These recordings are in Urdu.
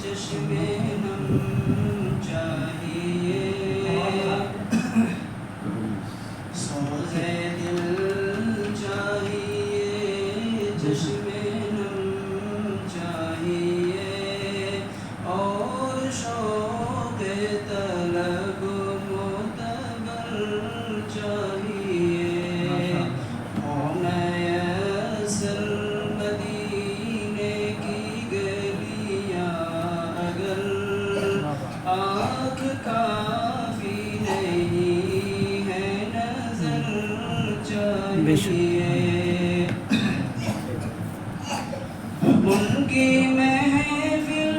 چشمے نم چاہیے، سوزے دل چاہیے، چشمے نم چاہیے، اور شوق طلب معتبر چاہیے، ہونا یسر مدینے کی گلیاں اگر آنکھ کافی نہیں ہے نظر چاہیے، ان کی محفل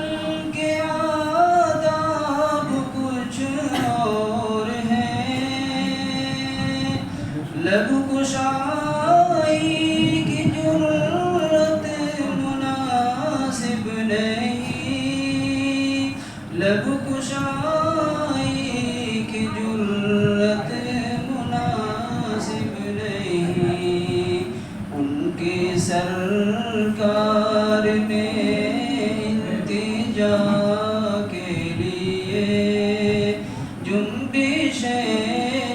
کے آداب کچھ اور ہیں، لب کشائی کی جرأت مناسب نہیں، لب کشائی کی جرأت مناسب نہیں، ان کی سرکار نے التجا کے لیے جنبش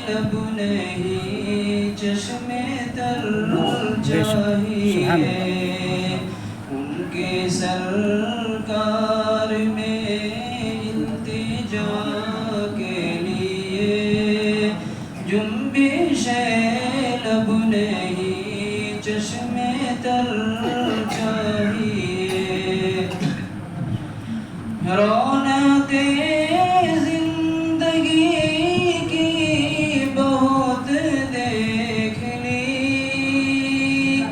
لب نہیں چشمے تر چاہیے، ان کے سرکار میں التجا کے لیے جنبش لب نہیں چشمے تر چاہیے، رونق زندگی کی بہت دیکھ لی،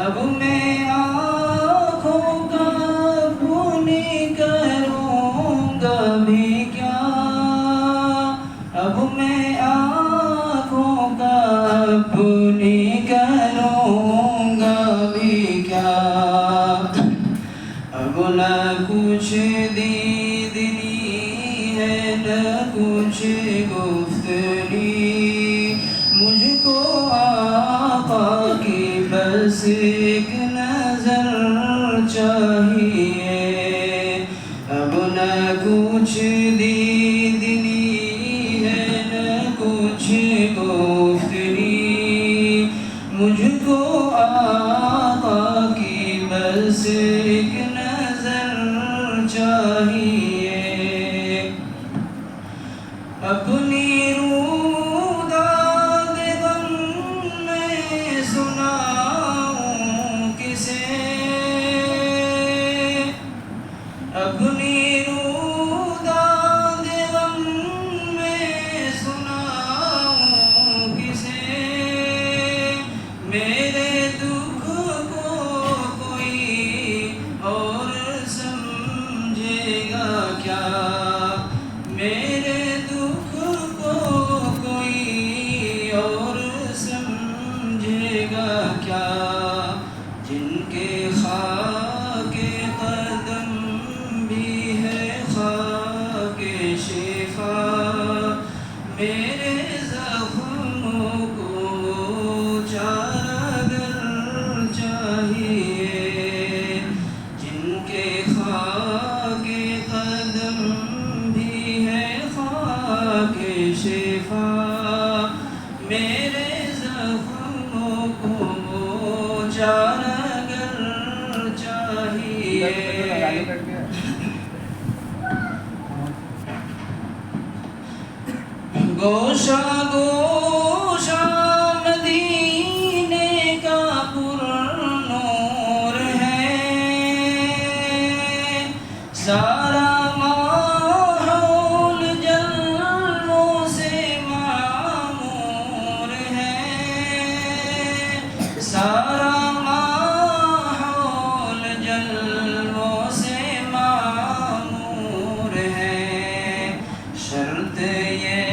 اب میں آنکھوں کا اپنی کروں گا بھی کیا، اب میں آنکھوں کا اپنی کروں گا بھی کیا، اب نہ کچھ دیدنی ہے نہ کچھ گفتگی، مجھ کو آقا کی بس ایک نظر چاہیے، اب نہ کچھ دیدنی ہے نہ کچھ گفتگی، مجھ کو آقا کی بس ایک نظر چاہیے، اپنی روداد غم میں سناؤں کسے، اپنی روداد غم میں سناؤں کسے، میرے دکھ کو کوئی اور سمجھے گا کیا، میرے دکھ کو کوئی اور سمجھے گا کیا، جن کے خاک قدم بھی ہے خاک شفا، میرے زخموں کو چارگر چاہیے، جن کے خاک قدم بھی ہے خاک شفا، میرے زخموں کو چارگر چاہیے، گوشہ گوشہ مدینے کا پر نور ہے، سارا ماحول جلووں سے معمور ہے، سارا ماحول جلووں سے معمور ہے، شرط یہ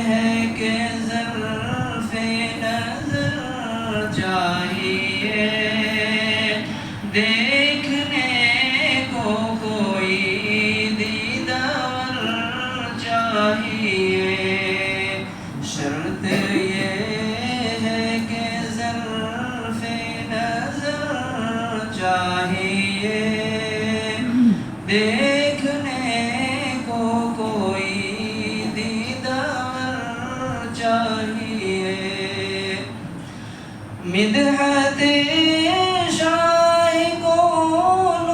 ہے کہ ظرف نظر چاہیے، دیکھنے کو کوئی دیکھنے کو کوئی دیدار چاہیے مدحت شاہ کون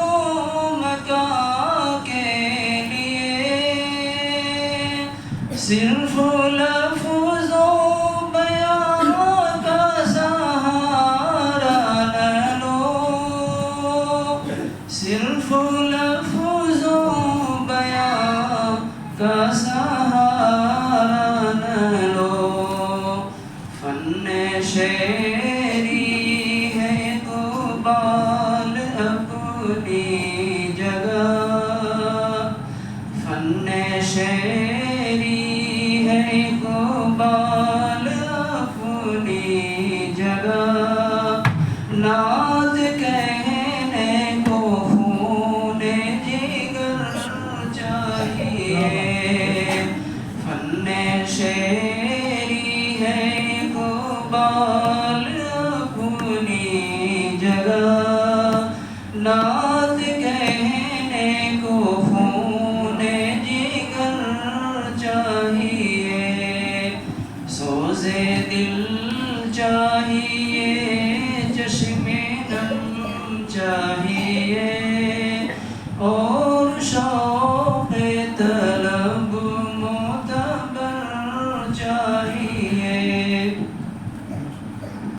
مکان کے لیے صرف لفظ و بیان کا سہارا نہ لو صرف لفظ و بیان کا سہارا نہ لو فن شعری ہے قبال اپنی جگہ فن شعری ہے قبال اپنی جگہ نعت کہنے کو خون جگر چاہیے فن شعری ہے قبال اپنی جگہ نعت کہنے کو خون جگر چاہیے سوز دل چاہیے